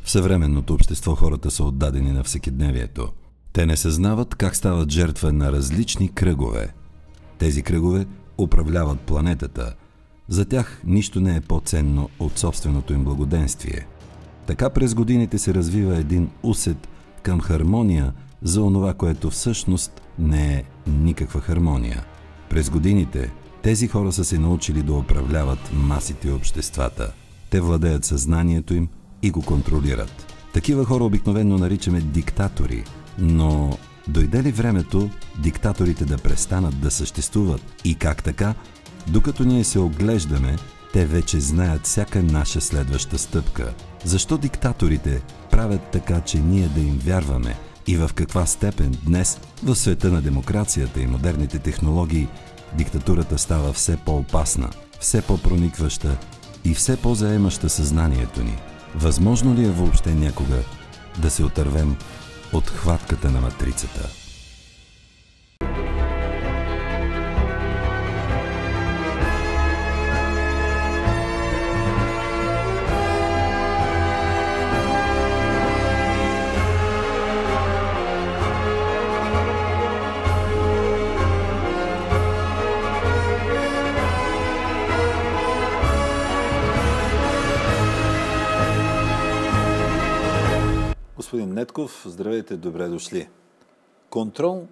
В съвременното общество хората са отдадени на всекидневието. Те не съзнават как стават жертва на различни кръгове. Тези кръгове управляват планетата. За тях нищо не е по-ценно от собственото им благоденствие. Така през годините се развива един усет към хармония за онова, което всъщност не е никаква хармония. През годините тези хора са се научили да управляват масите и обществата. Те владеят съзнанието им и го контролират. Такива хора обикновено наричаме диктатори, но дойде ли времето диктаторите да престанат да съществуват и как така? Докато ние се оглеждаме, те вече знаят всяка наша следваща стъпка. Защо диктаторите правят така, че ние да им вярваме? И в каква степен днес, в света на демокрацията и модерните технологии, диктатурата става все по-опасна, все по-проникваща и все по-заемаща съзнанието ни? Възможно ли е въобще някога да се отървем от хватката на матрицата? Господин Нетков, здравейте, добре дошли. Контрол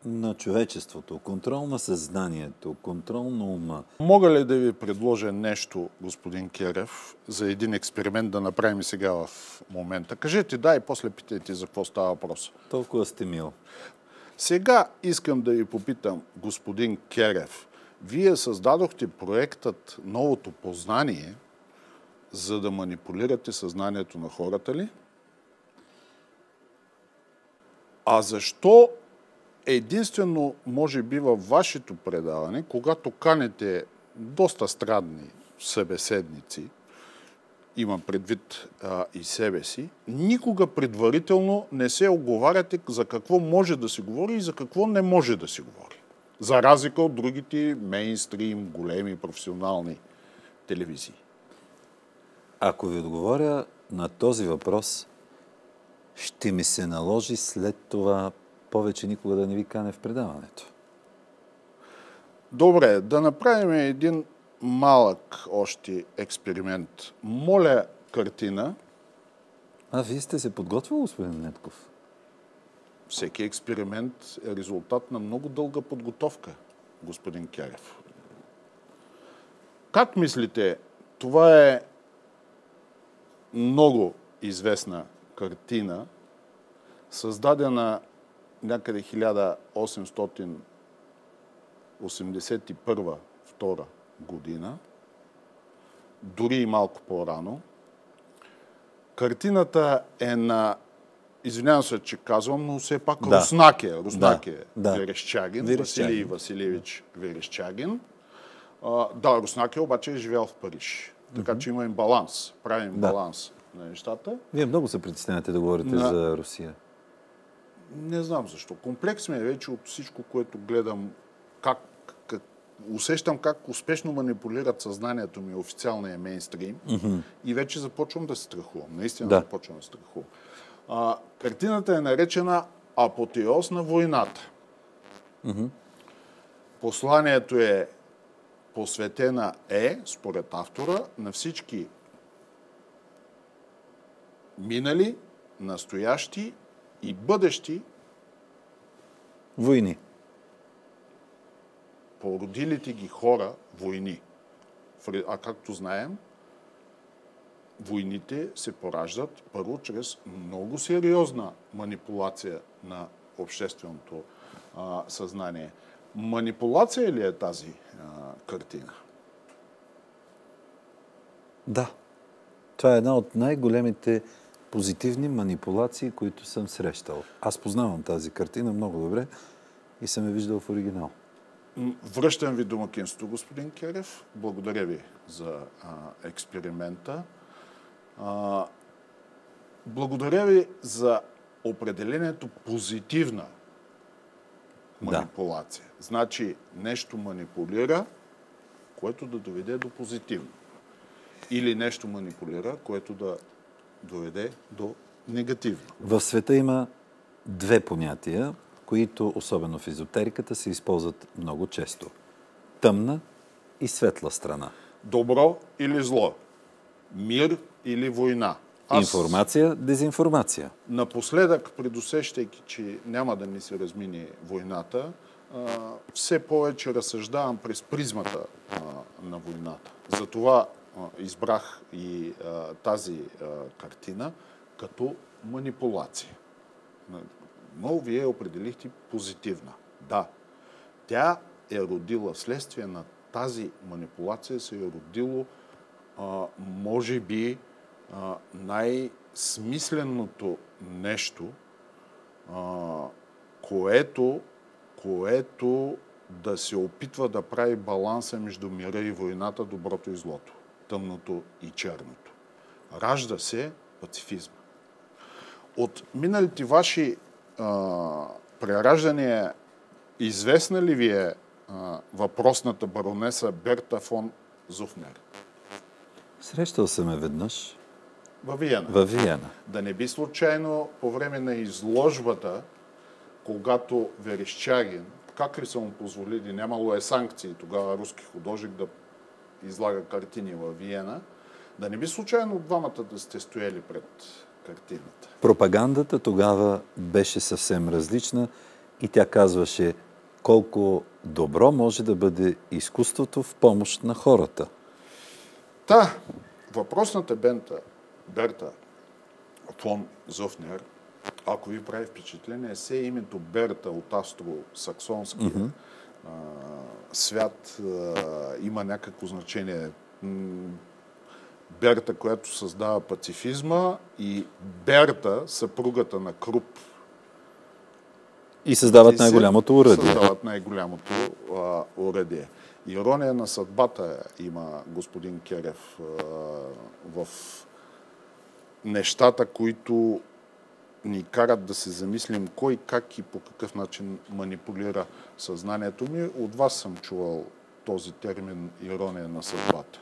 на човечеството, контрол на съзнанието, контрол на ума. Мога ли да ви предложа нещо, господин Керев, за един експеримент да направим сега в момента? Кажете да и после питайте за какво става въпрос. Толкова сте мил. Сега искам да ви попитам, господин Керев, вие създадохте проектът Новото познание, за да манипулирате съзнанието на хората ли? А защо единствено, може би, във вашето предаване, когато канете доста странни събеседници, имам предвид и себе си, никога предварително не се оговаряте за какво може да се говори и за какво не може да се говори. За разлика от другите мейнстрим, големи професионални телевизии. Ако ви отговоря на този въпрос, ще ми се наложи след това повече никога да не ви кане в предаването. Добре, да направим един малък още експеримент. Моля, картина. Вие сте се подготвили, господин Нетков? Всеки експеримент е резултат на много дълга подготовка, господин Керев. Как мислите, това е много известна картина, създадена някъде 1881-2 година, дори и малко по-рано. Картината е на, извинявам се, че казвам, но все пак Руснак е Верещагин, Василий Василевич Верещагин. Руснак е, обаче е живял в Париж. Така че има баланс, правим баланс на нещата. Вие много се притеснявате да говорите за Русия. Не знам защо. Комплекс ме е вече от всичко, което гледам, усещам как успешно манипулират съзнанието ми официалния мейнстрим и вече започвам да се страхувам. Наистина започвам да се страхувам. Картината е наречена Апотеоз на войната. Посланието е посветена според автора, на всички минали, настоящи и бъдещи войни. Породилите ги хора войни. А както знаем, войните се пораждат първо чрез много сериозна манипулация на общественото съзнание. Манипулация ли е тази картина? Да. Това е една от най-големите позитивни манипулации, които съм срещал. Аз познавам тази картина много добре и съм я виждал в оригинал. Връщам ви домакинство, господин Керев. Благодаря ви за експеримента. Благодаря ви за определението позитивна манипулация. Значи нещо манипулира, което да доведе до позитивно. Или нещо манипулира, което да доведе до негативно. В света има две понятия, които, особено в езотериката, се използват много често. Тъмна и светла страна. Добро или зло? Мир или война? Информация, дезинформация. Напоследък, предусещайки, че няма да ни се размине войната, все повече разсъждавам през призмата на войната. Затова избрах и тази картина като манипулация. Но вие определихте позитивна. Да, тя е родила вследствие на тази манипулация, се е родило може би най-смисленото нещо, което да се опитва да прави баланса между мира и войната, доброто и злото, тъмното и черното. Ражда се пацифизма. От миналите ваши прераждания, известна ли ви е въпросната баронеса Берта фон Зуфнер? Срещал съм я веднъж. Във Виена. Във Виена. Да не би случайно по време на изложбата, когато Верещагин, как ли са му позволили, нямало е санкции тогава руски художник да излага картини във Виена, да не би случайно двамата да сте стояли пред картината? Пропагандата тогава беше съвсем различна и тя казваше колко добро може да бъде изкуството в помощ на хората. Въпросната Берта фон Зуфнер, ако ви прави впечатление, се името Берта от австро-саксонския свят има някакво значение. Берта, която създава пацифизма, и Берта, съпругата на Круп. И създават най-голямото уръдие. Създават най-голямото уръдие. Ирония на съдбата има господин Керев в нещата, които ни карат да се замислим кой, как и по какъв начин манипулира съзнанието ми. От вас съм чувал този термин ирония на съдбата.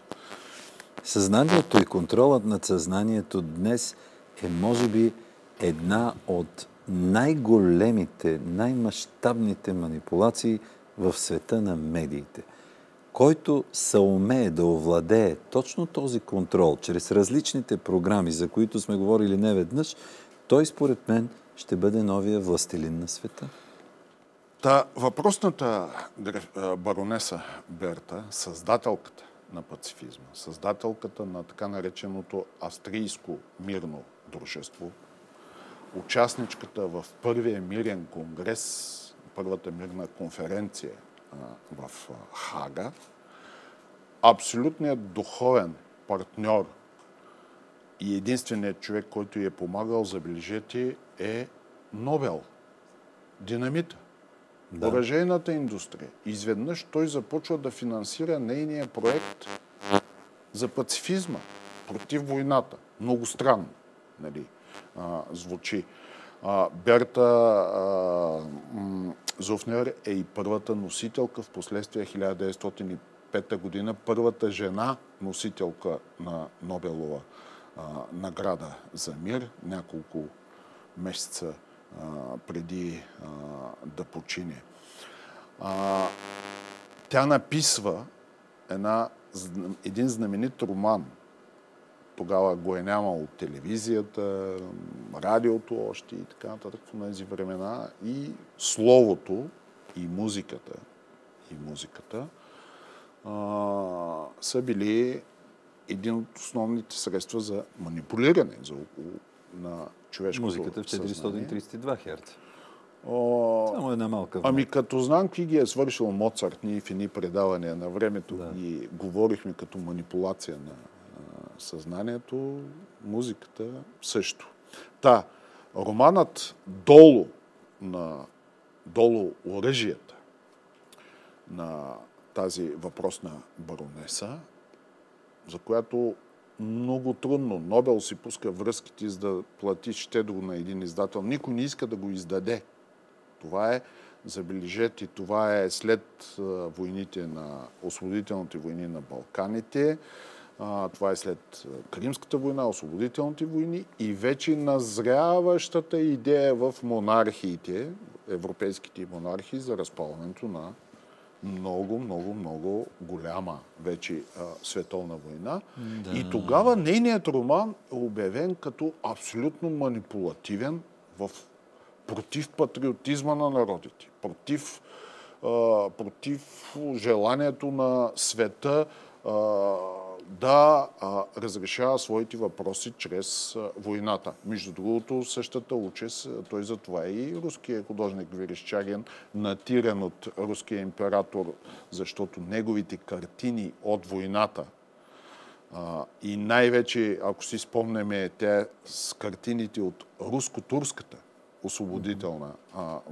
Съзнанието и контролът над съзнанието днес е, може би, една от най-големите, най-мащабните манипулации в света на медиите. Който съумее да овладее точно този контрол чрез различните програми, за които сме говорили неведнъж, той според мен ще бъде новия властелин на света. Въпросната баронеса Берта, създателката на пацифизма, създателката на така нареченото австрийско мирно дружество, участничката в първия мирен конгрес, първата мирна конференция в Хага, абсолютният духовен партньор и единственият човек, който й е помагал, забележете, е Нобел. Динамита. Да. Оръжейната индустрия. Изведнъж той започва да финансира нейния проект за пацифизма, против войната. Много странно, нали, звучи. Берта Зуфнер е и първата носителка, в последствие 1905 година, първата жена носителка на Нобелова награда за мир, няколко месеца преди да почине. Тя написва един знаменит роман. Тогава го е нямало телевизията, радиото още и така нататък в тези времена. И словото, и музиката са били един от основните средства за манипулиране на човешкото музиката в 432 Хц. Само една малка вълна. Ами като знам какви ги е свършил Моцарт, ние в едни предавания на времето и говорихме като манипулация на съзнанието, музиката също. Романът Долу оръжията на тази въпросна баронеса, за която много трудно Нобел си пуска връзките, за да плати щедро на един издател. Никой не иска да го издаде. Това е, забележете, това е след войните на освободителните войни на Балканите. Това е след Кримската война, освободителните войни и вече назряващата идея в монархиите, европейските монархии, за разпалването на много голяма вече световна война. Да. И тогава нейният роман е обявен като абсолютно манипулативен против патриотизма на народите, против желанието на света да разрешава своите въпроси чрез войната. Между другото, същата участ, той затова и руският художник Верещагин, натиран от руския император, защото неговите картини от войната и най-вече, ако си спомнеме, те с картините от руско-турската освободителна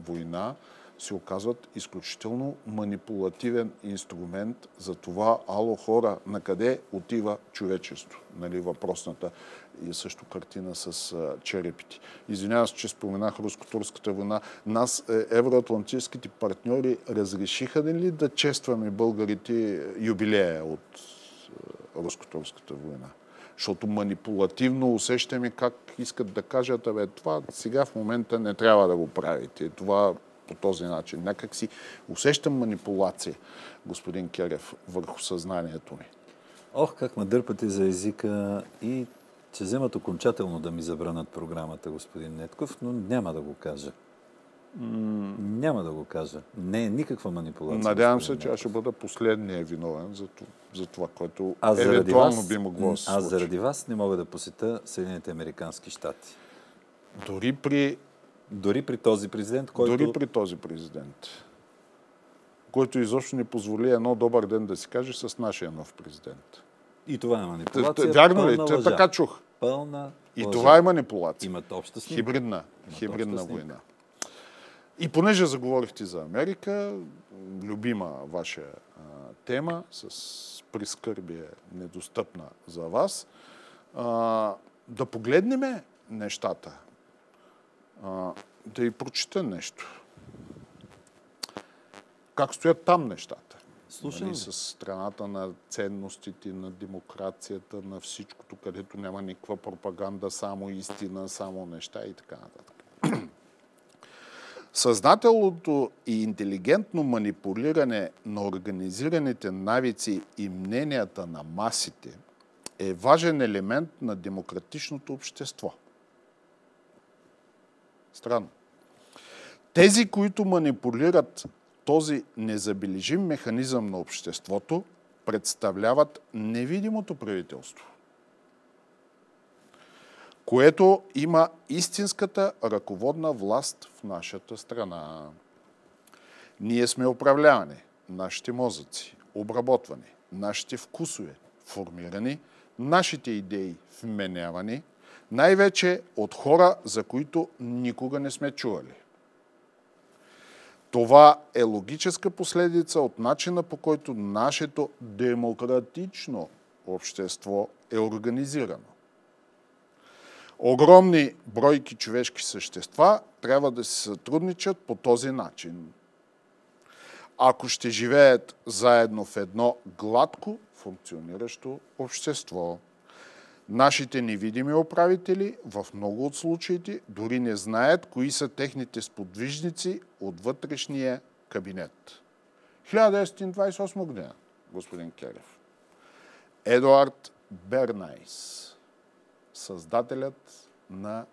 война, се оказват изключително манипулативен инструмент за това, ало хора, на къде отива човечество? Нали, въпросната и също картина с черепите. Извинявам се, че споменах руско-турската война. Нас, евроатлантическите партньори, разрешиха ли да честваме българите юбилея от руско-турската война? Защото манипулативно усещаме как искат да кажат, това сега в момента не трябва да го правите. Това по този начин. Някак си усещам манипулация, господин Керев, върху съзнанието ми. Ох, как ме дърпате за езика и че вземат окончателно да ми забранат програмата, господин Нетков, но няма да го кажа. Няма да го кажа. Не е никаква манипулация. Надявам се, че аз ще бъда последния виновен за това, което евентуално би могло да се случи. Аз заради вас не мога да посетя Съединените американски щати. Дори при този президент, който изобщо не позволи едно добър ден да си каже с нашия нов президент. И това е манипулация. Вярно ли? Така чух. Пълна и лъжа. Това е манипулация. Имат обща снимка. Хибридна война. И понеже заговорихте за Америка, любима ваша тема, с прискърбие недостъпна за вас, да погледнем нещата. Да ви прочита нещо. Как стоят там нещата? Слушам. С страната на ценностите, на демокрацията, на всичкото, където няма никаква пропаганда, само истина, само неща и така нататък. Съзнателното и интелигентно манипулиране на организираните навици и мненията на масите е важен елемент на демократичното общество. Странно. Тези, които манипулират този незабележим механизъм на обществото, представляват невидимото правителство, което има истинската ръководна власт в нашата страна. Ние сме управлявани, нашите мозъци, обработвани, нашите вкусове формирани, нашите идеи вменявани, най-вече от хора, за които никога не сме чували. Това е логическа последица от начина, по който нашето демократично общество е организирано. Огромни бройки човешки същества трябва да се сътрудничат по този начин. Ако ще живеят заедно в едно гладко функциониращо общество. Нашите невидими управители в много от случаите дори не знаят кои са техните сподвижници от вътрешния кабинет. 1928 година, господин Керев. Едуард Бернайс, създателят на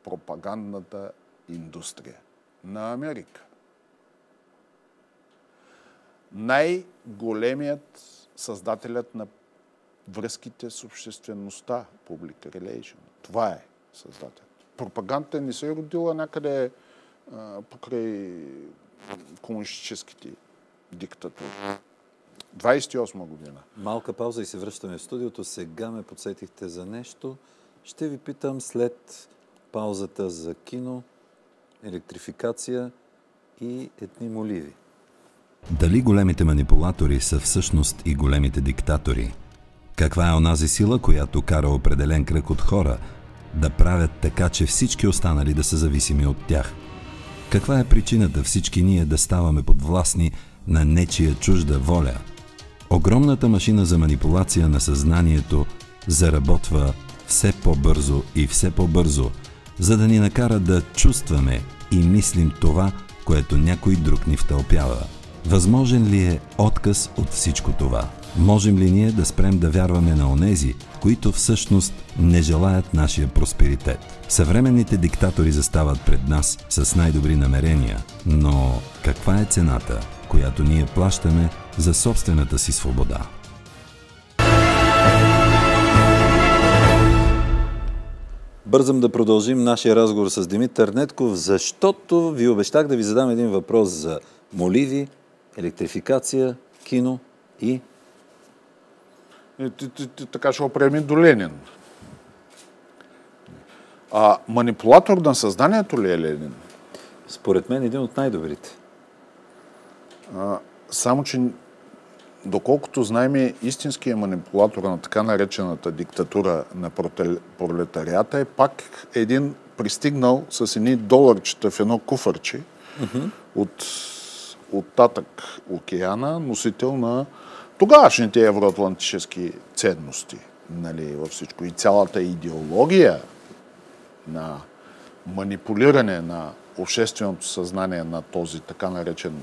пропагандната индустрия на Америка. Най-големият създателят на връзките с обществеността, Public Relation. Това е създател. Пропагандата не се е родила някъде покрай комунистическите диктатури. 28 година. Малка пауза и се връщаме в студиото. Сега ме подсетихте за нещо. Ще ви питам след паузата за кино, електрификация и едни моливи. Дали големите манипулатори са всъщност и големите диктатори? Каква е онази сила, която кара определен кръг от хора да правят така, че всички останали да са зависими от тях? Каква е причината всички ние да ставаме подвластни на нечия чужда воля? огромната машина за манипулация на съзнанието заработва все по-бързо и все по-бързо, за да ни накара да чувстваме и мислим това, което някой друг ни втълпява. Възможен ли е отказ от всичко това? Можем ли ние да спрем да вярваме на онези, които всъщност не желаят нашия просперитет? Съвременните диктатори застават пред нас с най-добри намерения, но каква е цената, която ние плащаме за собствената си свобода? Бързам да продължим нашия разговор с Димитър Нетков, защото ви обещах да ви задам един въпрос за моливи, електрификация, кино и... Така ще опремим до Ленин. Манипулатор на съзнанието ли е Ленин? Според мен един от най-добрите. Само, че доколкото знаем, истинският манипулатор на така наречената диктатура на пролетарията е пак един пристигнал с едни доларчета в едно куфърче от татък океана, носител на тогавашните евроатлантически ценности. Нали, във всичко. И цялата идеология на манипулиране на общественото съзнание на този така наречен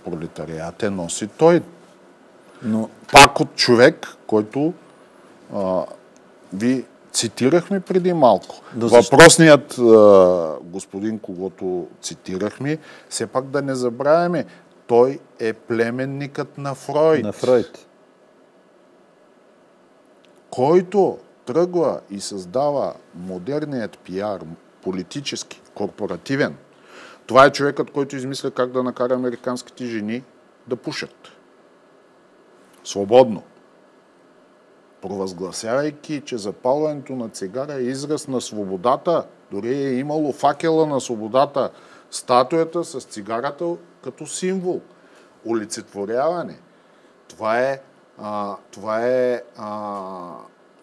пролетариат носи той. Но пак от човек, който ви цитирахме преди малко. Въпросният господин, когото цитирахме, все пак да не забравяме, той е племенникът на Фройд. На Фройд. Който тръгва и създава модерният пиар, политически, корпоративен. Това е човекът, който измисля как да накара американските жени да пушат. Свободно. Провъзгласявайки, че запалването на цигара е израз на свободата, дори е имало факела на свободата, статуята с цигарата като символ. Олицетворяване. Това е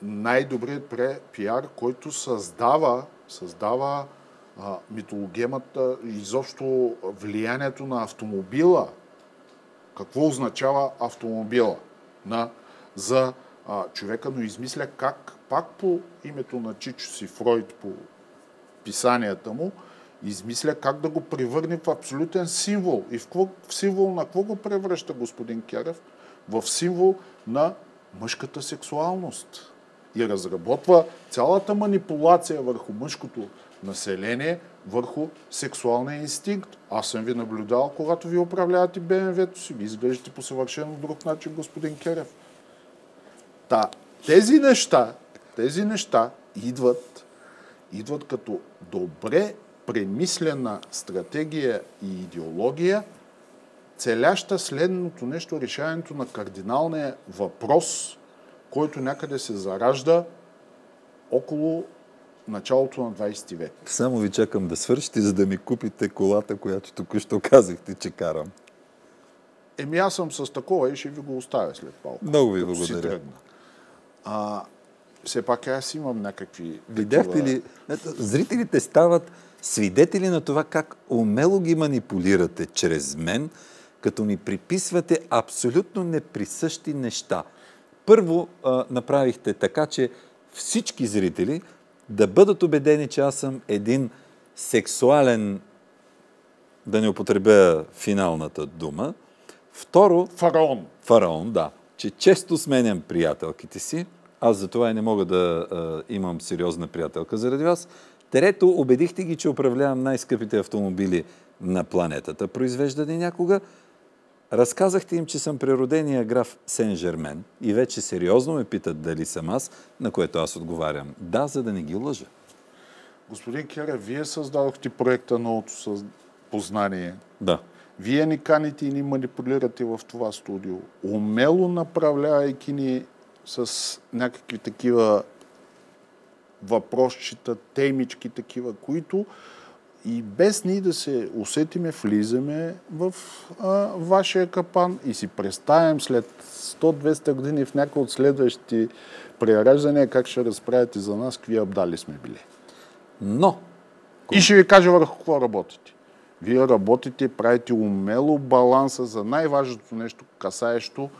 най-добрият пиар, който създава митологемата, изобщо влиянието на автомобила. Какво означава автомобила за човека, но измисля как, пак по името на Чичо си Фройд, по писанията му, измисля как да го превърне в абсолютен символ. И в символ на какво го превръща господин Керев? В символ на мъжката сексуалност. И разработва цялата манипулация върху мъжкото население, върху сексуалния инстинкт. Аз съм ви наблюдал, когато ви управлявате БМВ-то си. Ви изглеждате по съвършено друг начин, господин Керев. Тези неща идват като добре премислена стратегия и идеология, целяща следното нещо, решаването на кардиналния въпрос, който някъде се заражда около началото на 20 век. Само ви чакам да свършите, за да ми купите колата, която току-що казахте, че карам. Аз съм с такова и ще ви го оставя след малко. Много ви благодаря. Все пак аз имам някакви... Видяхте ли? Зрителите стават свидетели на това как умело ги манипулирате чрез мен, като ми приписвате абсолютно неприсъщи неща. Първо направихте така, че всички зрители да бъдат убедени, че аз съм един сексуален, да не употребя финалната дума. Второ... Фараон, да. Че често сменям приятелките си. Аз за това и не мога да имам сериозна приятелка заради вас. Трето, убедихте ги, че управлявам най-скъпите автомобили на планетата, произвеждани някога. Разказахте им, че съм природения граф Сен-Жермен и вече сериозно ме питат дали съм аз, на което аз отговарям. Да, за да не ги лъжа. Господин Керев, вие създадохте проекта Новото познание. Да. Вие ни каните и ни манипулирате в това студио, умело направлявайки ни с някакви такива въпросчета, темички такива, които и без ние да се усетиме, влизаме в вашия капан и си представим след 100-200 години в някои от следващите прераждания как ще разправите за нас, какви абдали сме били. Но... И ще ви кажа върху какво работите. Вие работите, правите умело баланса за най-важното нещо, касаещо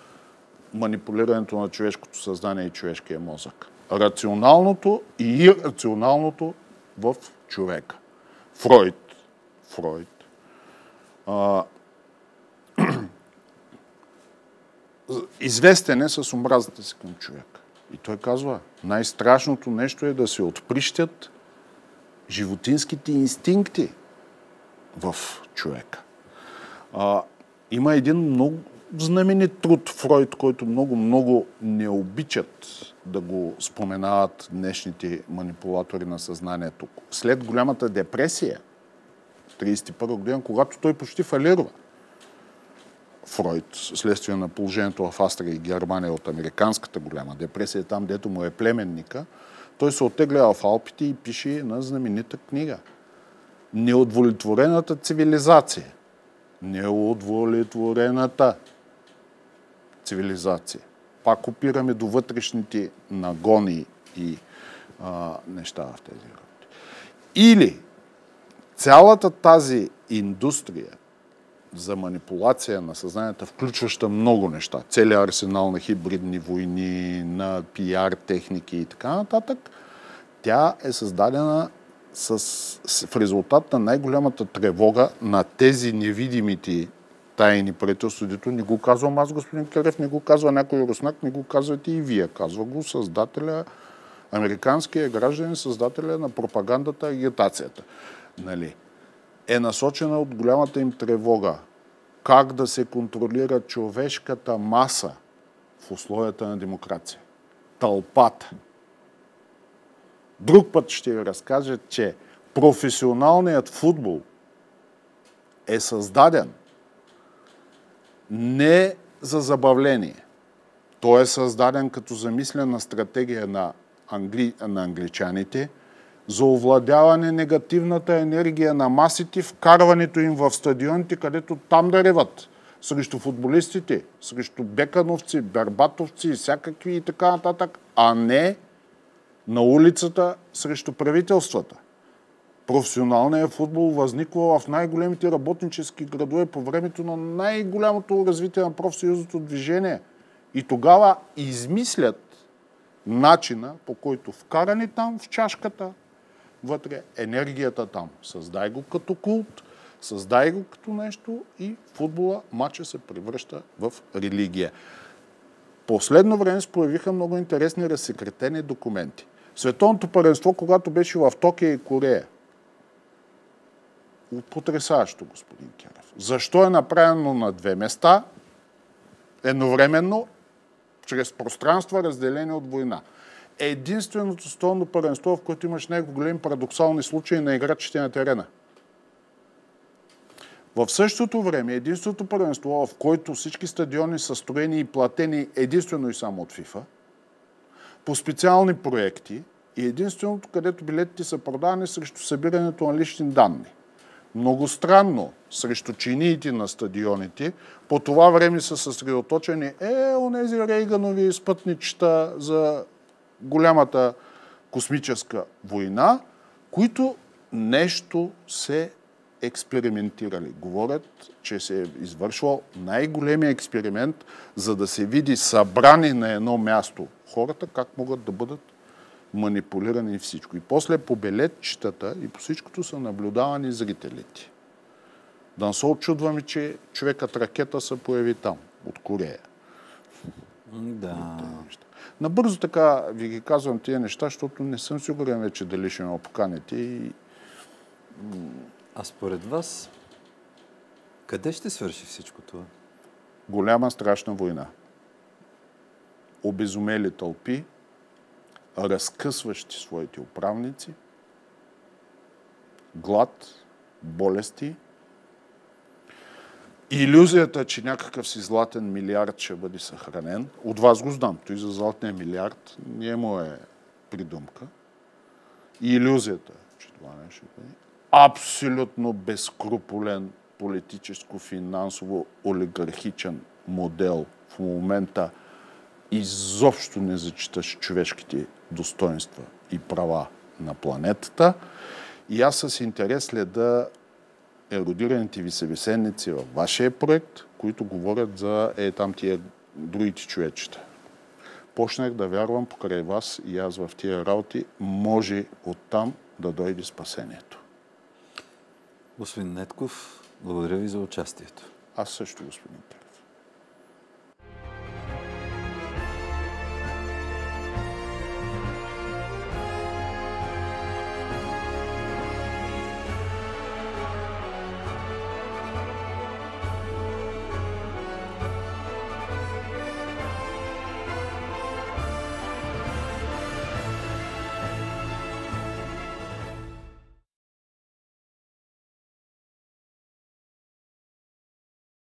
манипулирането на човешкото съзнание и човешкия мозък. Рационалното и ирационалното в човека. Фройд известен е с омразата си към човека. И той казва, най-страшното нещо е да се отприщят животинските инстинкти в човека. Има един много знаменит труд Фройд, който много не обичат да го споменават днешните манипулатори на съзнанието. След голямата депресия, 1931 година, когато той почти фалирва, Фройд, следствие на положението в Австрия и Германия от американската голяма депресия, там дето му е племенника, той се оттегля в Алпите и пише една знаменита книга. Неудовлетворената цивилизация. Неудовлетворената цивилизация. Пак опираме до вътрешните нагони и неща в тези работи. Или цялата тази индустрия за манипулация на съзнанието, включваща много неща, целият арсенал на хибридни войни, на пиар техники и така нататък, тя е създадена в резултат на най-голямата тревога на тези невидимите тайни правителства, дето не го казвам аз, господин Кърев, не го казва някой руснак, не го казвате и вие. Казва го създателя, американския гражданин, създателя на пропагандата, агитацията. Нали? Е насочена от голямата им тревога как да се контролира човешката маса в условията на демокрация. Тълпата. Друг път ще ви разкажа, че професионалният футбол е създаден не за забавление. Той е създаден като замислена стратегия на англичаните за овладяване негативната енергия на масите, вкарването им в стадионите, където там да реват срещу футболистите, срещу бекановци, бербатовци, всякакви и така нататък, а не на улицата срещу правителствата. Професионалният футбол възниква в най-големите работнически градове по времето на най-голямото развитие на профсъюзното движение. И тогава измислят начина, по който вкарани там в чашката, вътре енергията там. Създай го като култ, създай го като нещо и футбола, матча се превръща в религия. Последно време се появиха много интересни разсекретени документи. Световното първенство, когато беше в Токио и Корея. Потресаващо, господин Керев. Защо е направено на две места, едновременно, чрез пространства, разделени от война? Единственото световно първенство, в което имаш най-големи парадоксални случаи на играчите на терена. В същото време, единственото първенство, в което всички стадиони са строени и платени единствено и само от ФИФА, по специални проекти и единственото, където билетите са продавани срещу събирането на лични данни. Много странно, срещу чиниите на стадионите, по това време са съсредоточени онези Рейганови спътничета за голямата космическа война, които нещо се експериментирали. Говорят, че се е извършвал най-големия експеримент, за да се види събрани на едно място хората, как могат да бъдат манипулирани всичко. И после по билетчетата и по всичкото са наблюдавани зрителите. Да не се очудваме, че човекът ракета се появи там, от Корея. Да. Набързо така ви ги казвам тия неща, защото не съм сигурен вече дали ще ме поканите и... А според вас, къде ще свърши всичко това? Голяма страшна война. Обезумели тълпи, разкъсващи своите управници, глад, болести, илюзията, че някакъв си златен милиард ще бъде съхранен. От вас го знам, той за златния милиард не му е придумка. И илюзията, че това нещо ще бъде абсолютно безскрупулен политическо-финансово-олигархичен модел в момента изобщо не зачиташ човешките достоинства и права на планетата. И аз с интерес следа еродираните ви събеседници във вашия проект, които говорят за там тия другите човечета. Почнах да вярвам покрай вас и аз в тия работи, може оттам да дойде спасението. Господин Нетков, благодаря ви за участието. Аз също, господин Петър.